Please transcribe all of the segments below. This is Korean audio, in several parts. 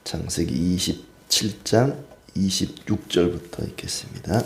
창세기 27장 26절부터 읽겠습니다.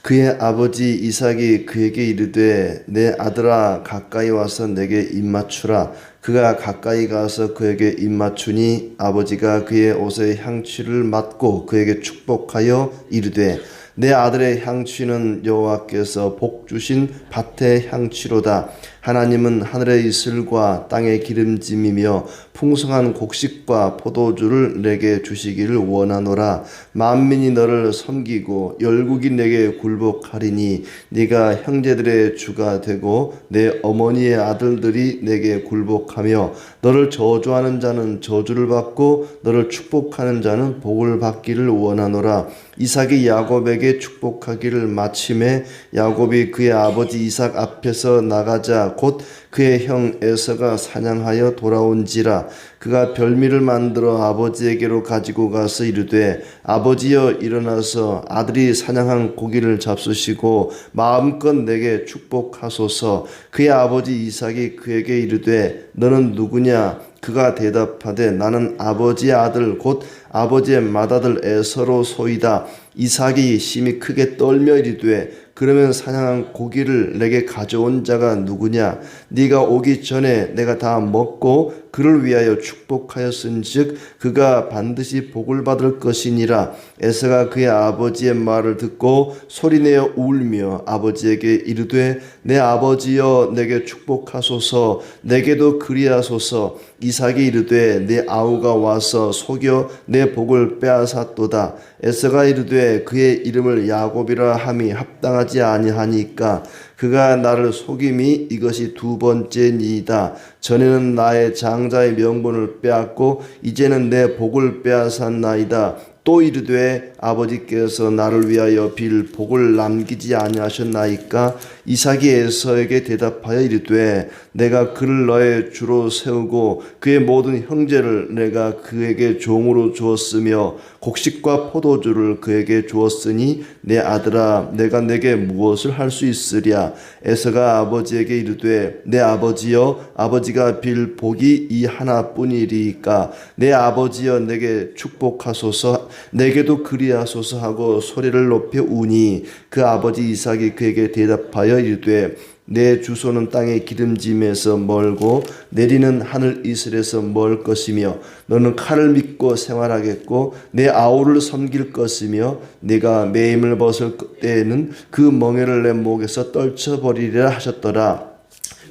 그의 아버지 이삭이 그에게 이르되 내 아들아 가까이 와서 내게 입맞추라. 그가 가까이 가서 그에게 입맞추니 아버지가 그의 옷의 향취를 맡고 그에게 축복하여 이르되 내 아들의 향취는 여호와께서 복 주신 밭의 향취로다. 하나님은 하늘의 이슬과 땅의 기름짐이며 풍성한 곡식과 포도주를 내게 주시기를 원하노라. 만민이 너를 섬기고 열국이 내게 굴복하리니 네가 형제들의 주가 되고 내 어머니의 아들들이 내게 굴복하며 너를 저주하는 자는 저주를 받고 너를 축복하는 자는 복을 받기를 원하노라. 이삭이 야곱에게 축복하기를 마침에 야곱이 그의 아버지 이삭 앞에서 나가자 곧 그의 형 에서가 사냥하여 돌아온지라. 그가 별미를 만들어 아버지에게로 가지고 가서 이르되 아버지여 일어나서 아들이 사냥한 고기를 잡수시고 마음껏 내게 축복하소서. 그의 아버지 이삭이 그에게 이르되 너는 누구냐? 그가 대답하되 나는 아버지의 아들 곧 아버지의 맏아들 에서로 소이다. 이삭이 심히 크게 떨며 이르되 그러면 사냥한 고기를 내게 가져온 자가 누구냐? 네가 오기 전에 내가 다 먹고 그를 위하여 축복하였은즉 그가 반드시 복을 받을 것이니라. 에서가 그의 아버지의 말을 듣고 소리내어 울며 아버지에게 이르되 내 아버지여 내게 축복하소서. 내게도 그리하소서. 이삭이 이르되 내 아우가 와서 속여 내 복을 빼앗았도다. 에서가 이르되 그의 이름을 야곱이라 함이 합당하지 아니하니까 그가 나를 속임이 이것이 두 번째니이다. 전에는 나의 장자의 명분을 빼앗고 이제는 내 복을 빼앗았나이다. 또 이르되 아버지께서 나를 위하여 빌 복을 남기지 아니하셨나이까? 이삭이 에서에게 대답하여 이르되 내가 그를 너의 주로 세우고 그의 모든 형제를 내가 그에게 종으로 주었으며 곡식과 포도주를 그에게 주었으니 내 아들아 내가 내게 무엇을 할 수 있으랴? 에서가 아버지에게 이르되 내 아버지여 아버지가 빌 복이 이 하나뿐이리까? 내 아버지여 내게 축복하소서. 내게도 그리하소서 하고 소리를 높여 우니 그 아버지 이삭이 그에게 대답하여 이르되 내 주소는 땅의 기름짐에서 멀고 내리는 하늘 이슬에서 멀 것이며 너는 칼을 믿고 생활하겠고 내 아우를 섬길 것이며 내가 매임을 벗을 때에는 그 멍에를 내 목에서 떨쳐버리리라 하셨더라.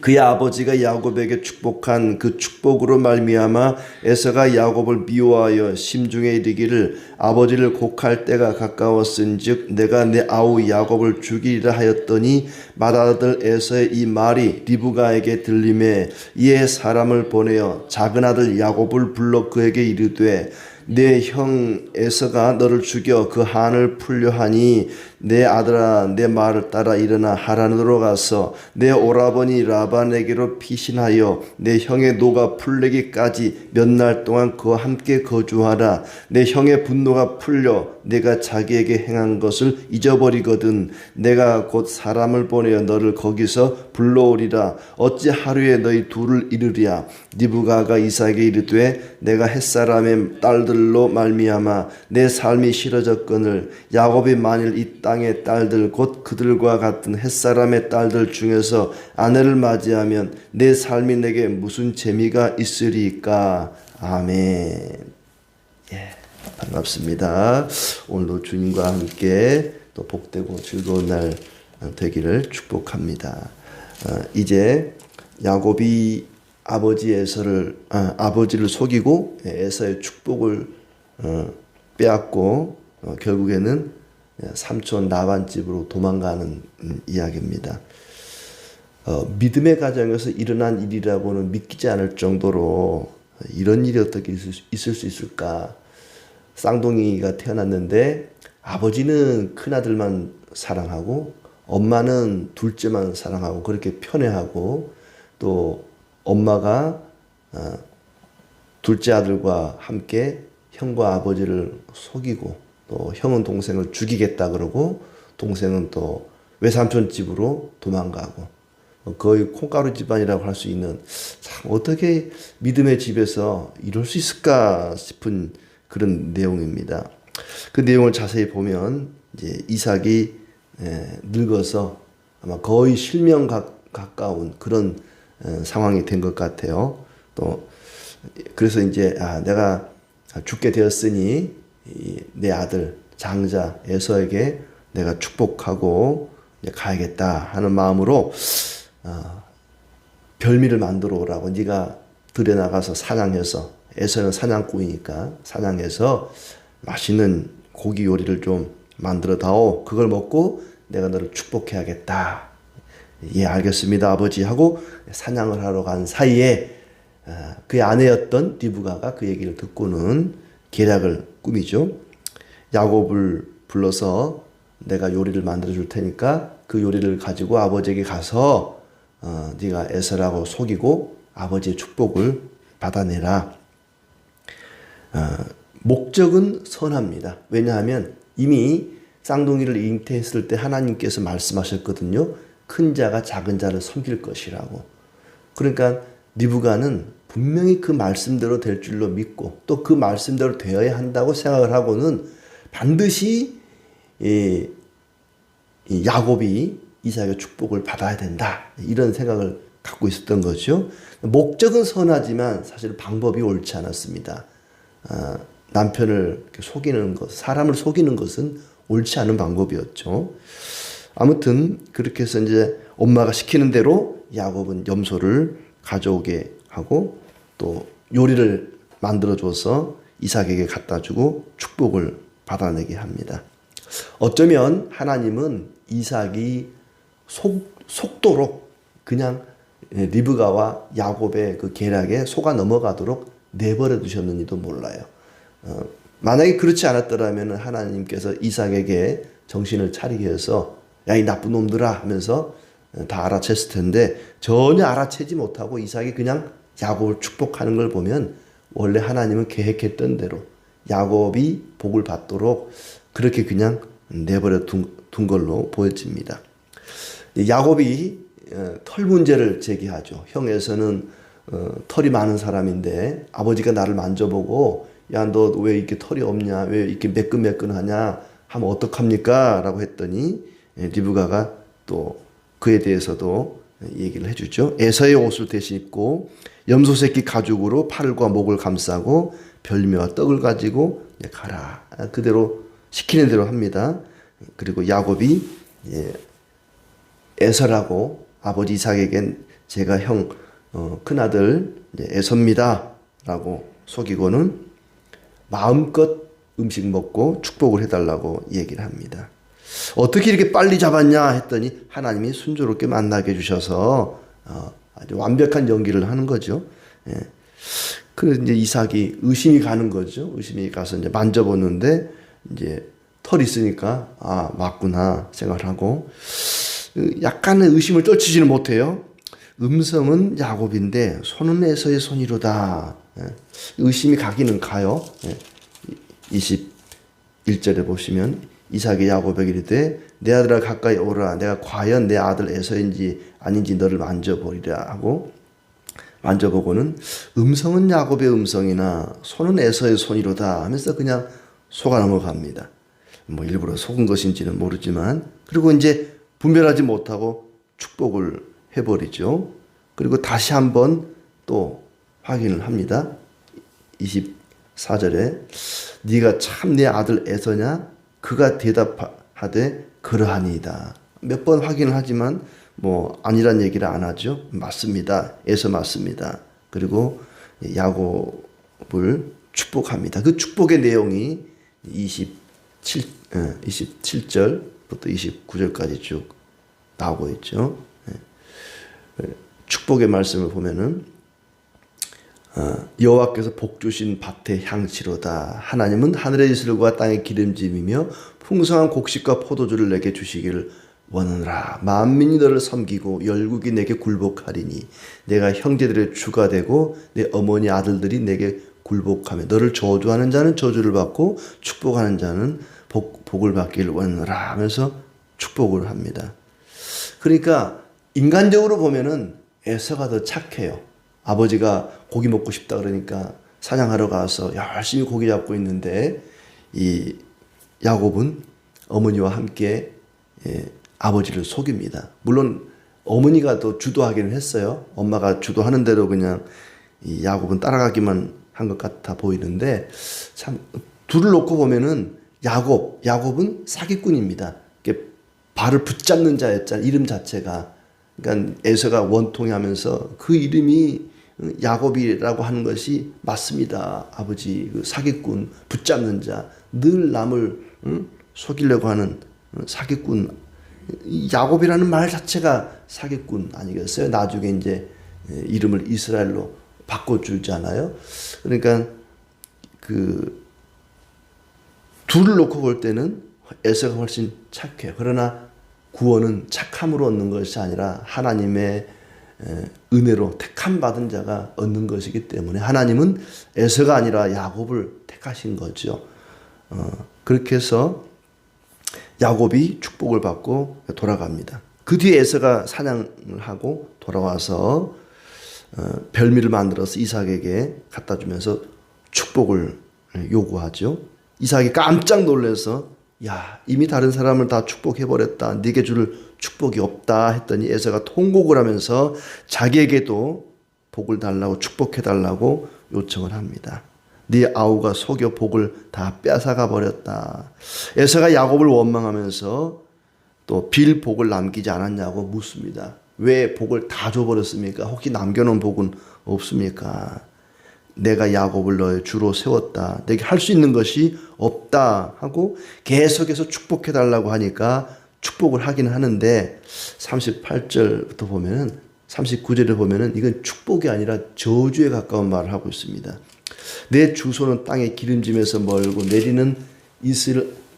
그의 아버지가 야곱에게 축복한 그 축복으로 말미암아 에서가 야곱을 미워하여 심중에 이르기를 아버지를 곡할 때가 가까웠은즉 내가 내 아우 야곱을 죽이리라 하였더니 맏아들 에서의 이 말이 리브가에게 들림에 이에 사람을 보내어 작은 아들 야곱을 불러 그에게 이르되 내 형 에서가 너를 죽여 그 한을 풀려 하니 내 아들아 내 말을 따라 일어나 하란으로 가서 내 오라버니 라반에게로 피신하여 내 형의 노가 풀리기까지 몇 날 동안 그와 함께 거주하라. 내 형의 분노가 풀려 내가 자기에게 행한 것을 잊어버리거든 내가 곧 사람을 보내어 너를 거기서 불러오리라. 어찌 하루에 너희 둘을 이르랴? 리브가가 이삭에게 이르되 내가 햇사람의 딸들로 말미암아 내 삶이 싫어졌거늘 야곱이 만일 이 땅의 딸들 곧 그들과 같은 햇사람의 딸들 중에서 아내를 맞이하면 내 삶이 내게 무슨 재미가 있으리까? 아멘. 예, 반갑습니다. 오늘도 주님과 함께 또 복되고 즐거운 날 되기를 축복합니다. 이제 야곱이 아버지를 속이고 에서의 축복을 빼앗고 결국에는 삼촌 라반 집으로 도망가는 이야기입니다. 믿음의 가정에서 일어난 일이라고는 믿기지 않을 정도로 이런 일이 어떻게 있을 수 있을까? 쌍둥이가 태어났는데 아버지는 큰아들만 사랑하고 엄마는 둘째만 사랑하고 그렇게 편애하고 또 엄마가 둘째 아들과 함께 형과 아버지를 속이고 또 형은 동생을 죽이겠다 그러고 동생은 또 외삼촌 집으로 도망가고 거의 콩가루 집안이라고 할 수 있는 참 어떻게 믿음의 집에서 이럴 수 있을까 싶은 그런 내용입니다. 그 내용을 자세히 보면 이제 이삭이 늙어서 아마 거의 실명 가까운 그런 상황이 된 것 같아요. 또 그래서 이제 내가 죽게 되었으니 내 아들 장자 에서에게 내가 축복하고 이제 가야겠다 하는 마음으로 별미를 만들어 오라고, 네가 들에 나가서 사냥해서, 에서는 사냥꾼이니까 사냥해서 맛있는 고기 요리를 좀 만들어 다오. 그걸 먹고 내가 너를 축복해야겠다. 예, 알겠습니다 아버지 하고 사냥을 하러 간 사이에 그의 아내였던 리브가가 그 얘기를 듣고는 계략을 꾸미죠. 야곱을 불러서 내가 요리를 만들어 줄 테니까 그 요리를 가지고 아버지에게 가서 네가 에서라고 속이고 아버지의 축복을 받아내라. 목적은 선합니다. 왜냐하면 이미 쌍둥이를 잉태했을 때 하나님께서 말씀하셨거든요. 큰 자가 작은 자를 섬길 것이라고. 그러니까 리브가는 분명히 그 말씀대로 될 줄로 믿고 또 그 말씀대로 되어야 한다고 생각을 하고는 반드시 이 야곱이 이삭의 축복을 받아야 된다, 이런 생각을 갖고 있었던 거죠. 목적은 선하지만 사실 방법이 옳지 않았습니다. 남편을 속이는 것, 사람을 속이는 것은 옳지 않은 방법이었죠. 아무튼 그렇게 해서 이제 엄마가 시키는 대로 야곱은 염소를 가져오게 하고 또 요리를 만들어줘서 이삭에게 갖다 주고 축복을 받아내게 합니다. 어쩌면 하나님은 이삭이 속도록 그냥 리브가와 야곱의 그 계략에 속아 넘어가도록 내버려 두셨는지도 몰라요. 만약에 그렇지 않았더라면 하나님께서 이삭에게 정신을 차리게 해서 야, 이 나쁜 놈들아 하면서 다 알아챘을 텐데 전혀 알아채지 못하고 이삭이 그냥 야곱을 축복하는 걸 보면 원래 하나님은 계획했던 대로 야곱이 복을 받도록 그렇게 그냥 내버려 둔 걸로 보여집니다. 야곱이 털 문제를 제기하죠. 형에서는 털이 많은 사람인데 아버지가 나를 만져보고 야, 너 왜 이렇게 털이 없냐, 왜 이렇게 매끈매끈하냐 하면 어떡합니까? 라고 했더니 리브가가 또 그에 대해서도 얘기를 해주죠. 에서의 옷을 대신 입고 염소 새끼 가죽으로 팔과 목을 감싸고 별미와 떡을 가지고 가라. 그대로 시키는 대로 합니다. 그리고 야곱이 에서라고 아버지 이삭에겐 제가 형 큰아들 에서입니다 라고 속이고는 마음껏 음식 먹고 축복을 해달라고 얘기를 합니다. 어떻게 이렇게 빨리 잡았냐 했더니 하나님이 순조롭게 만나게 해주셔서 아주 완벽한 연기를 하는 거죠. 그래서 이제 이삭이 의심이 가는 거죠. 의심이 가서 이제 만져보는데 이제 털이 있으니까 아, 맞구나 생각을 하고 약간의 의심을 떨치지는 못해요. 음성은 야곱인데 손은 에서의 손이로다. 의심이 가기는 가요. 21절에 보시면 이삭이 야곱에게 이르되 내 아들아 가까이 오라. 내가 과연 내 아들 에서인지 아닌지 너를 만져보리라 하고 만져보고는 음성은 야곱의 음성이나 손은 에서의 손이로다 하면서 그냥 속아 넘어갑니다. 뭐 일부러 속은 것인지는 모르지만 그리고 이제 분별하지 못하고 축복을 해버리죠. 그리고 다시 한번 또 확인을 합니다. 24절에 네가 참 내 아들 에서냐? 그가 대답하되 그러하니이다. 몇 번 확인을 하지만 뭐 아니란 얘기를 안 하죠. 맞습니다. 에서 맞습니다. 그리고 야곱을 축복합니다. 그 축복의 내용이 27절부터 29절까지 쭉 나오고 있죠. 축복의 말씀을 보면은 여호와께서 복 주신 밭의 향치로다. 하나님은 하늘의 이슬과 땅의 기름짐이며 풍성한 곡식과 포도주를 내게 주시기를 원하노라. 만민이 너를 섬기고 열국이 내게 굴복하리니 내가 형제들의 주가 되고 내 어머니 아들들이 내게 굴복하며 너를 저주하는 자는 저주를 받고 축복하는 자는 복을 받기를 원하노라 하면서 축복을 합니다. 그러니까 인간적으로 보면은 에서가 더 착해요. 아버지가 고기 먹고 싶다 그러니까 사냥하러 가서 열심히 고기 잡고 있는데 이 야곱은 어머니와 함께 아버지를 속입니다. 물론 어머니가 또 주도하기는 했어요. 엄마가 주도하는 대로 그냥 이 야곱은 따라가기만 한 것 같아 보이는데 참 둘을 놓고 보면은 야곱은 사기꾼입니다. 발을 붙잡는 자였잖아요. 이름 자체가. 그러니까 에서가 원통하면서 그 이름이 야곱이라고 하는 것이 맞습니다. 아버지 그 사기꾼, 붙잡는 자, 늘 남을 속이려고 하는 사기꾼. 야곱이라는 말 자체가 사기꾼 아니겠어요? 나중에 이제 이름을 이스라엘로 바꿔주잖아요. 그러니까 그 둘을 놓고 볼 때는 에서가 훨씬 착해요. 그러나 구원은 착함으로 얻는 것이 아니라 하나님의 은혜로 택함 받은 자가 얻는 것이기 때문에 하나님은 에서가 아니라 야곱을 택하신 거죠. 그렇게 해서 야곱이 축복을 받고 돌아갑니다. 그 뒤에 에서가 사냥을 하고 돌아와서 별미를 만들어서 이삭에게 갖다 주면서 축복을 요구하죠. 이삭이 깜짝 놀라서 야, 이미 다른 사람을 다 축복해버렸다. 네게 줄 축복이 없다 했더니 에서가 통곡을 하면서 자기에게도 복을 달라고 축복해달라고 요청을 합니다. 네 아우가 속여 복을 다 뺏어가 버렸다. 에서가 야곱을 원망하면서 또 빌 복을 남기지 않았냐고 묻습니다. 왜 복을 다 줘버렸습니까? 혹시 남겨놓은 복은 없습니까? 내가 야곱을 너의 주로 세웠다. 내게 할 수 있는 것이 없다 하고 계속해서 축복해달라고 하니까 축복을 하긴 하는데 38절부터 보면은 39절에 보면은 이건 축복이 아니라 저주에 가까운 말을 하고 있습니다. 내 주소는 땅의 기름짐에서 멀고 내리는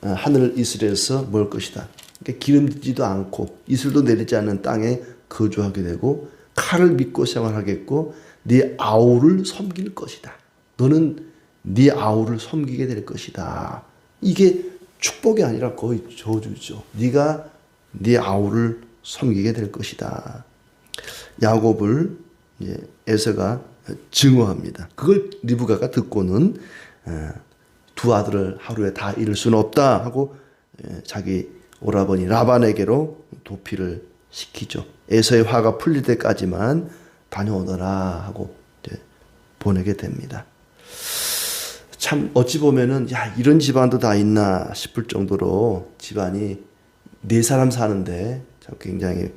하늘 이슬에서 멀 것이다. 그러니까 기름지도 않고 이슬도 내리지 않는 땅에 거주하게 되고 칼을 믿고 생활하겠고 네 아우를 섬길 것이다. 너는 네 아우를 섬기게 될 것이다. 이게 축복이 아니라 거의 저주죠. 네가 네 아우를 섬기게 될 것이다. 야곱을 에서가 증오합니다. 그걸 리브가가 듣고는 두 아들을 하루에 다 잃을 수는 없다 하고 자기 오라버니 라반에게로 도피를 시키죠. 에서의 화가 풀릴 때까지만 다녀오너라 하고 보내게 됩니다. 참 어찌 보면은 야 이런 집안도 다 있나 싶을 정도로 집안이 네 사람 사는데 참 굉장히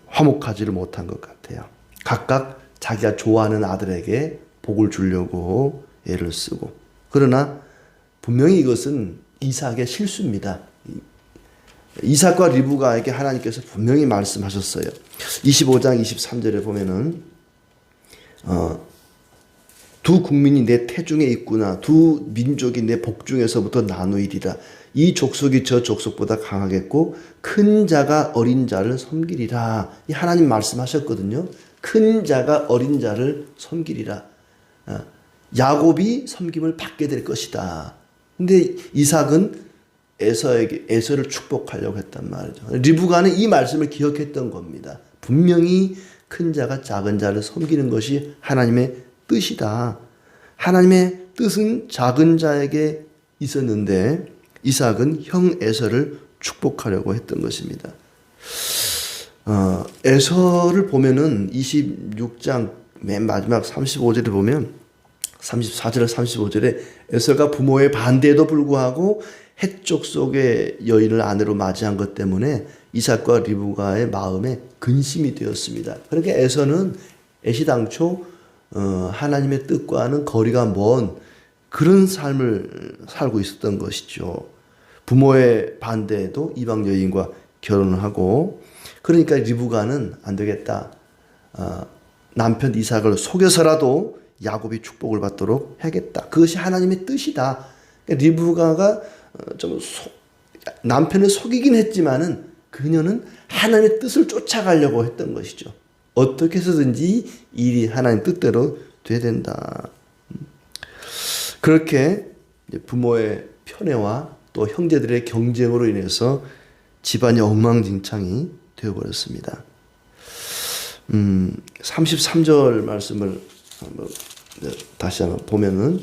화목하지를 못한 것 같아요. 각각 자기가 좋아하는 아들에게 복을 주려고 애를 쓰고 그러나 분명히 이것은 이삭의 실수입니다. 이삭과 리브가에게 하나님께서 분명히 말씀하셨어요. 25장 23절에 보면은 두 국민이 내 태중에 있구나. 두 민족이 내 복중에서부터 나누이리라. 이 족속이 저 족속보다 강하겠고 큰 자가 어린 자를 섬기리라. 이 하나님 말씀하셨거든요. 큰 자가 어린 자를 섬기리라. 야곱이 섬김을 받게 될 것이다. 근데 이삭은 에서를 축복하려고 했단 말이죠. 리브가는 이 말씀을 기억했던 겁니다. 분명히 큰 자가 작은 자를 섬기는 것이 하나님의 뜻이다. 하나님의 뜻은 작은 자에게 있었는데 이삭은 형 에서를 축복하려고 했던 것입니다. 에서를 보면은 26장 맨 마지막 35절에 보면 34절 35절에 에서가 부모의 반대에도 불구하고 헷족 속의 여인을 아내로 맞이한 것 때문에 이삭과 리브가의 마음에 근심이 되었습니다. 그러니까 에서는 애시당초 하나님의 뜻과는 거리가 먼 그런 삶을 살고 있었던 것이죠. 부모의 반대에도 이방 여인과 결혼을 하고 그러니까 리브가는 안 되겠다. 남편 이삭을 속여서라도 야곱이 축복을 받도록 하겠다. 그것이 하나님의 뜻이다. 그러니까 리브가가 남편을 속이긴 했지만은 그녀는 하나님의 뜻을 쫓아가려고 했던 것이죠. 어떻게 해서든지 일이 하나님 뜻대로 돼야 된다. 그렇게 부모의 편애와 또 형제들의 경쟁으로 인해서 집안이 엉망진창이 되어버렸습니다. 33절 말씀을 한번 다시 한번 보면은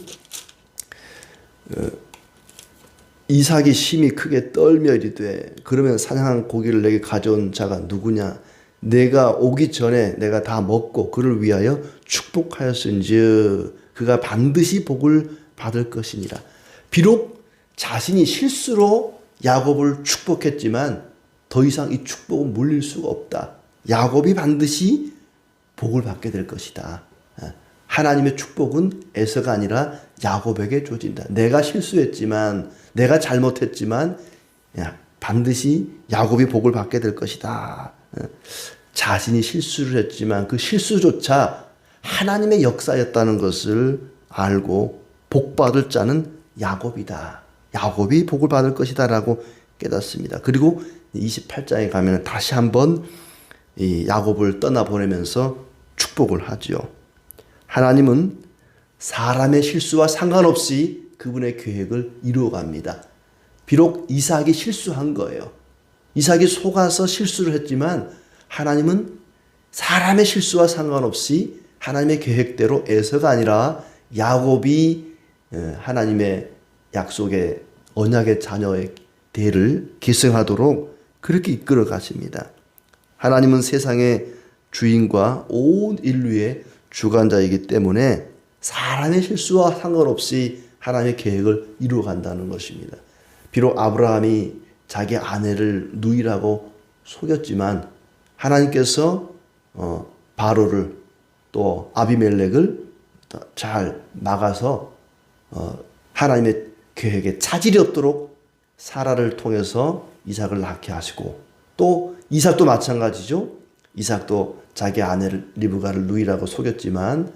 이삭이 심히 크게 떨며 이르되 그러면 사냥한 고기를 내게 가져온 자가 누구냐? 내가 오기 전에 내가 다 먹고 그를 위하여 축복하였은즉 그가 반드시 복을 받을 것이니라. 비록 자신이 실수로 야곱을 축복했지만 더 이상 이 축복은 물릴 수가 없다. 야곱이 반드시 복을 받게 될 것이다. 하나님의 축복은 에서가 아니라 야곱에게 주어진다. 내가 실수했지만, 내가 잘못했지만 반드시 야곱이 복을 받게 될 것이다. 자신이 실수를 했지만 그 실수조차 하나님의 역사였다는 것을 알고 복 받을 자는 야곱이다. 야곱이 복을 받을 것이다 라고 깨닫습니다. 그리고 28장에 가면 다시 한번 이 야곱을 떠나보내면서 축복을 하죠. 하나님은 사람의 실수와 상관없이 그분의 계획을 이루어갑니다. 비록 이삭이 실수한 거예요. 이삭이 속아서 실수를 했지만 하나님은 사람의 실수와 상관없이 하나님의 계획대로 에서가 아니라 야곱이 하나님의 약속의 언약의 자녀의 대를 계승하도록 그렇게 이끌어 가십니다. 하나님은 세상의 주인과 온 인류의 주관자이기 때문에 사람의 실수와 상관없이 하나님의 계획을 이루어 간다는 것입니다. 비록 아브라함이 자기 아내를 누이라고 속였지만 하나님께서 바로를 또 아비멜렉을 잘 막아서 하나님의 계획에 차질이 없도록 사라를 통해서 이삭을 낳게 하시고 또 이삭도 마찬가지죠. 이삭도 자기 아내를 리브가를 누이라고 속였지만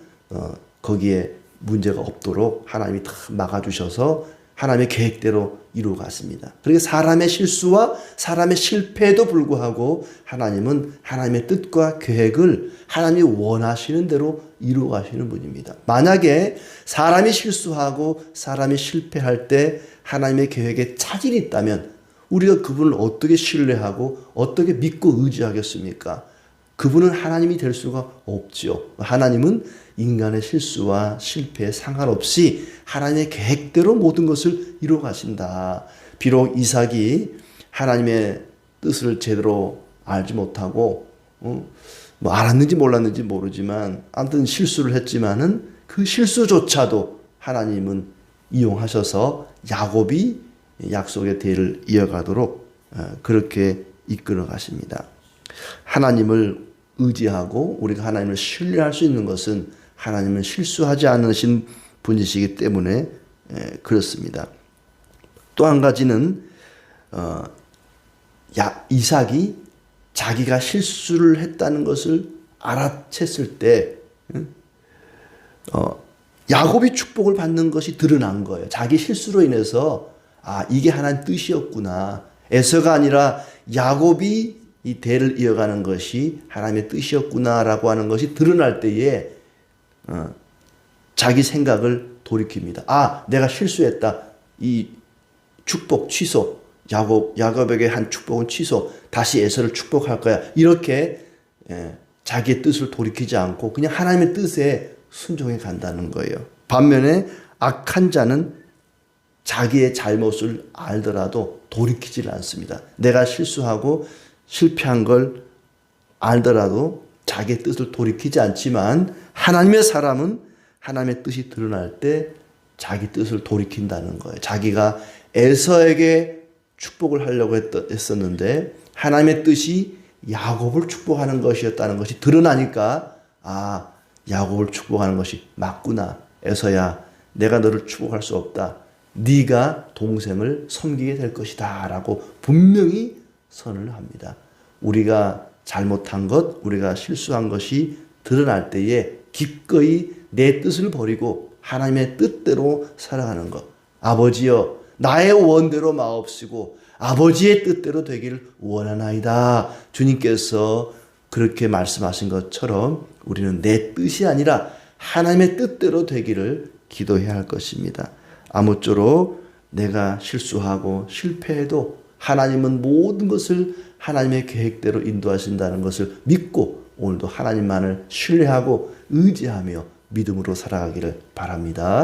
거기에 문제가 없도록 하나님이 다 막아주셔서 하나님의 계획대로 이루어갔습니다. 그러니까 사람의 실수와 사람의 실패에도 불구하고 하나님은 하나님의 뜻과 계획을 하나님이 원하시는 대로 이루어가시는 분입니다. 만약에 사람이 실수하고 사람이 실패할 때 하나님의 계획에 차질이 있다면 우리가 그분을 어떻게 신뢰하고 어떻게 믿고 의지하겠습니까? 그분은 하나님이 될 수가 없죠. 하나님은 인간의 실수와 실패에 상관없이 하나님의 계획대로 모든 것을 이루어 가신다. 비록 이삭이 하나님의 뜻을 제대로 알지 못하고 뭐 알았는지 몰랐는지 모르지만 아무튼 실수를 했지만은 그 실수조차도 하나님은 이용하셔서 야곱이 약속의 대를 이어가도록 그렇게 이끌어 가십니다. 하나님을 의지하고 우리가 하나님을 신뢰할 수 있는 것은 하나님은 실수하지 않으신 분이시기 때문에 그렇습니다. 또 한 가지는 이삭이 자기가 실수를 했다는 것을 알아챘을 때 야곱이 축복을 받는 것이 드러난 거예요. 자기 실수로 인해서 이게 하나님 뜻이었구나. 에서가 아니라 야곱이 이 대를 이어가는 것이 하나님의 뜻이었구나라고 하는 것이 드러날 때에 자기 생각을 돌이킵니다. 내가 실수했다. 이 축복 취소. 야곱에게 한 축복은 취소. 다시 에서를 축복할 거야. 이렇게 자기의 뜻을 돌이키지 않고 그냥 하나님의 뜻에 순종해 간다는 거예요. 반면에 악한 자는 자기의 잘못을 알더라도 돌이키질 않습니다. 내가 실수하고 실패한 걸 알더라도 자기의 뜻을 돌이키지 않지만 하나님의 사람은 하나님의 뜻이 드러날 때 자기 뜻을 돌이킨다는 거예요. 자기가 에서에게 축복을 하려고 했었는데 하나님의 뜻이 야곱을 축복하는 것이었다는 것이 드러나니까 야곱을 축복하는 것이 맞구나. 에서야, 내가 너를 축복할 수 없다. 네가 동생을 섬기게 될 것이다 라고 분명히 선을 합니다. 우리가 잘못한 것, 우리가 실수한 것이 드러날 때에 기꺼이 내 뜻을 버리고 하나님의 뜻대로 살아가는 것. 아버지여, 나의 원대로 마옵시고 아버지의 뜻대로 되기를 원하나이다. 주님께서 그렇게 말씀하신 것처럼 우리는 내 뜻이 아니라 하나님의 뜻대로 되기를 기도해야 할 것입니다. 아무쪼록 내가 실수하고 실패해도 하나님은 모든 것을 하나님의 계획대로 인도하신다는 것을 믿고 오늘도 하나님만을 신뢰하고 의지하며 믿음으로 살아가기를 바랍니다.